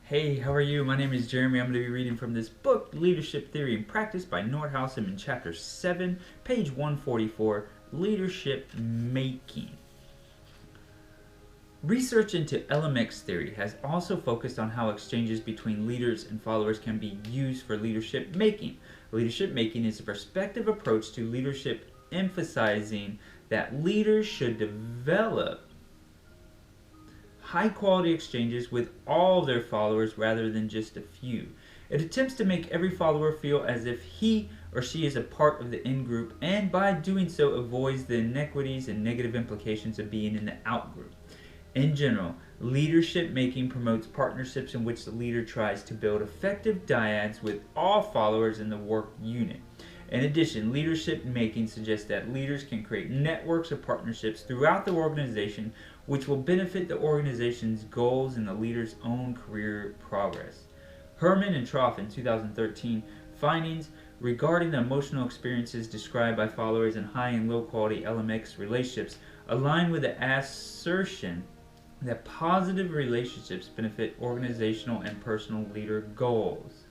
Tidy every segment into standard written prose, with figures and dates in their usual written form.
Hey, how are you? My name is Jeremy. I'm going to be reading from this book, Leadership Theory and Practice by Northouse. I'm in Chapter 7, page 144, Leadership Making. Research into LMX theory has also focused on how exchanges between leaders and followers can be used for leadership making. Leadership making is a perspective approach to leadership emphasizing that leaders should develop high quality exchanges with all their followers rather than just a few. It attempts to make every follower feel as if he or she is a part of the in group, and by doing so avoids the inequities and negative implications of being in the out group. In general, leadership making promotes partnerships in which the leader tries to build effective dyads with all followers in the work unit. In addition, leadership making suggests that leaders can create networks of partnerships throughout the organization which will benefit the organization's goals and the leader's own career progress. Herman and Troff in 2013 findings regarding the emotional experiences described by followers in high and low quality LMX relationships align with the assertion that positive relationships benefit organizational and personal leader goals.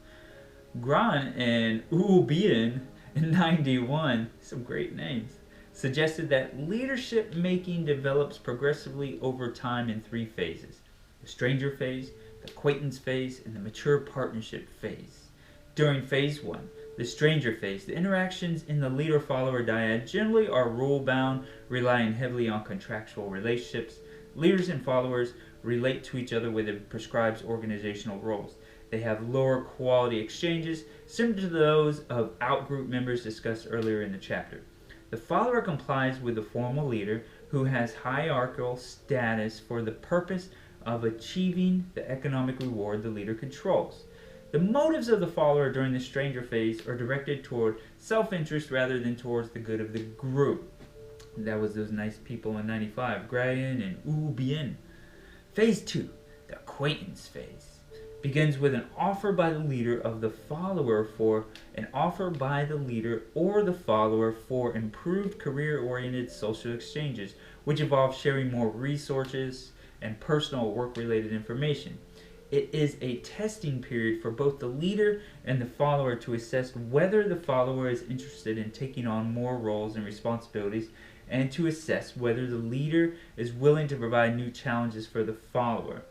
Gran and Ubien in 91, some great names, suggested that leadership making develops progressively over time in three phases: the stranger phase, the acquaintance phase, and the mature partnership phase. During phase 1, the stranger phase, the interactions in the leader-follower dyad generally are rule-bound, relying heavily on contractual relationships. Leaders and followers relate to each other within prescribed organizational roles. They have lower quality exchanges, similar to those of out-group members discussed earlier in the chapter. The follower complies with the formal leader, who has hierarchical status for the purpose of achieving the economic reward the leader controls. The motives of the follower during the stranger phase are directed toward self-interest rather than towards the good of the group. That was those nice people in 95, Grayan and Ubien. Phase 2, the acquaintance phase, begins with an offer by the leader of the follower for an offer by the leader or the follower for improved career-oriented social exchanges, which involve sharing more resources and personal work-related information. It is a testing period for both the leader and the follower to assess whether the follower is interested in taking on more roles and responsibilities, and to assess whether the leader is willing to provide new challenges for the follower.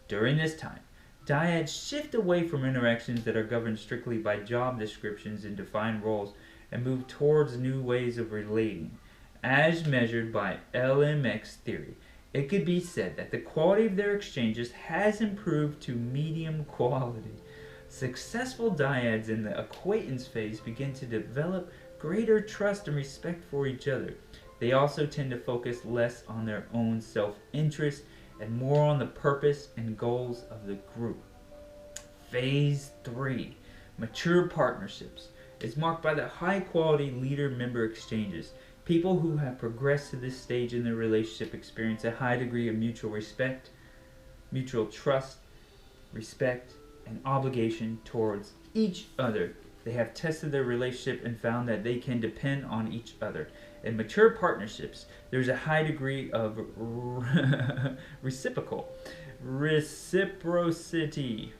During this time, dyads shift away from interactions that are governed strictly by job descriptions and defined roles and move towards new ways of relating. As measured by LMX theory, it could be said that the quality of their exchanges has improved to medium quality. Successful dyads in the acquaintance phase begin to develop greater trust and respect for each other. They also tend to focus less on their own self-interest and more on the purpose and goals of the group. Phase 3, mature partnerships, is marked by the high-quality leader-member exchanges. People who have progressed to this stage in their relationship experience a high degree of mutual respect, mutual trust, respect, and obligation towards each other. They have tested their relationship and found that they can depend on each other. In mature partnerships, there's a high degree of reciprocal reciprocity.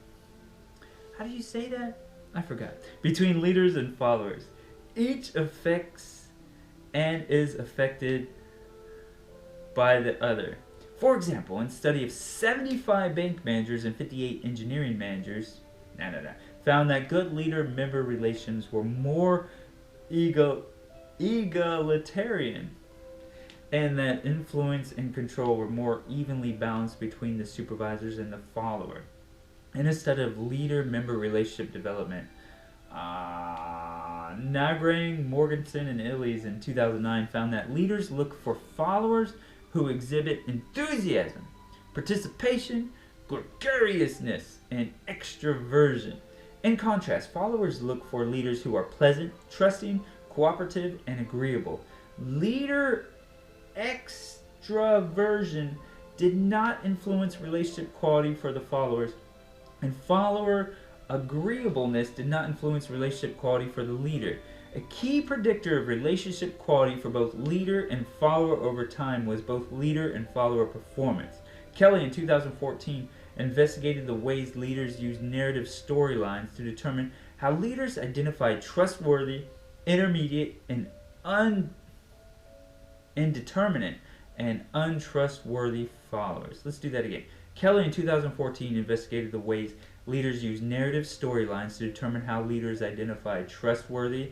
How do you say that? I forgot. Between leaders and followers. Each affects and is affected by the other. For example, in a study of 75 bank managers and 58 engineering managers, found that good leader-member relations were more egalitarian, and that influence and control were more evenly balanced between the supervisors and the follower. In a study of leader-member relationship development, Nagrang, Morganson, and Illies in 2009 found that leaders look for followers who exhibit enthusiasm, participation, gregariousness, and extroversion. In contrast, followers look for leaders who are pleasant, trusting, cooperative, and agreeable. Leader extraversion did not influence relationship quality for the followers, and follower agreeableness did not influence relationship quality for the leader. A key predictor of relationship quality for both leader and follower over time was both leader and follower performance. Kelly in 2014 investigated the ways leaders use narrative storylines to determine how leaders identify trustworthy, intermediate, and indeterminate and untrustworthy followers. Let's do that again. Kelly in 2014 investigated the ways leaders use narrative storylines to determine how leaders identify trustworthy,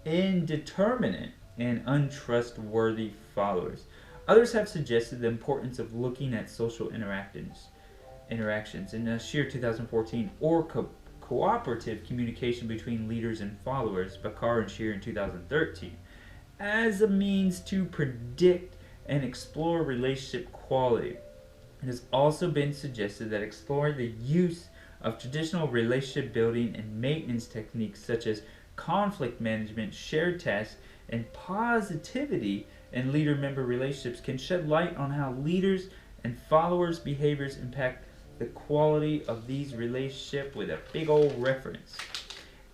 indeterminate, and untrustworthy followers. Others have suggested the importance of looking at social interactions. In Shear 2014, or cooperative communication between leaders and followers, Bakar and Shear in 2013, as a means to predict and explore relationship quality. It has also been suggested that exploring the use of traditional relationship building and maintenance techniques such as conflict management, shared tasks, and positivity in leader-member relationships can shed light on how leaders and followers' behaviors impact the quality of these relationships, with a big old reference.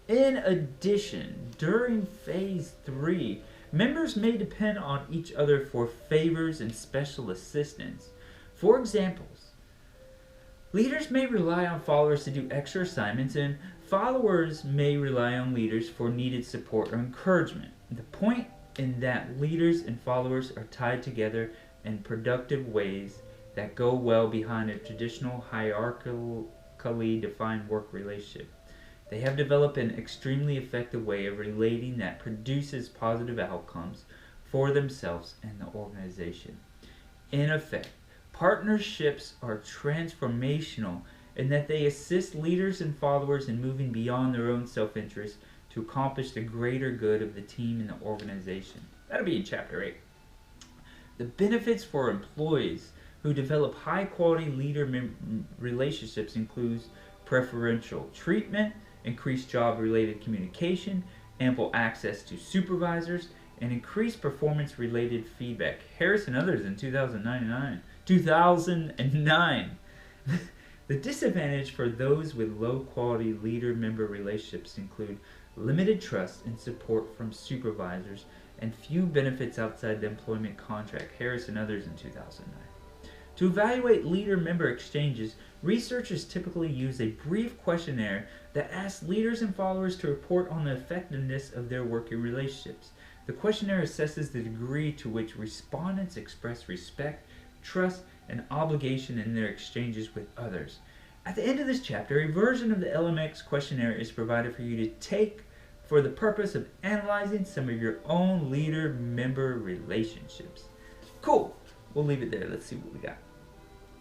In addition, during Phase 3, members may depend on each other for favors and special assistance. For examples, leaders may rely on followers to do extra assignments, and followers may rely on leaders for needed support or encouragement. The point is that leaders and followers are tied together in productive ways that go well behind a traditional hierarchically defined work relationship. They have developed an extremely effective way of relating that produces positive outcomes for themselves and the organization. In effect, partnerships are transformational in that they assist leaders and followers in moving beyond their own self-interest to accomplish the greater good of the team and the organization. That'll be in Chapter 8. The benefits for employees who develop high-quality leader relationships includes preferential treatment, increased job-related communication, ample access to supervisors, and increased performance-related feedback. Harris and others in 2009. The disadvantage for those with low-quality leader-member relationships include limited trust and support from supervisors and few benefits outside the employment contract. Harris and others in 2009. To evaluate leader-member exchanges, researchers typically use a brief questionnaire that asks leaders and followers to report on the effectiveness of their working relationships. The questionnaire assesses the degree to which respondents express respect, trust, and obligation in their exchanges with others. At the end of this chapter, a version of the LMX questionnaire is provided for you to take for the purpose of analyzing some of your own leader-member relationships. Cool. We'll leave it there. Let's see what we got.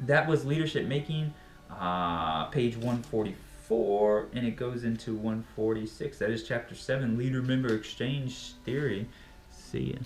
That was Leadership Making, page 144, and it goes into 146. That is Chapter 7, Leader-Member Exchange Theory. See ya.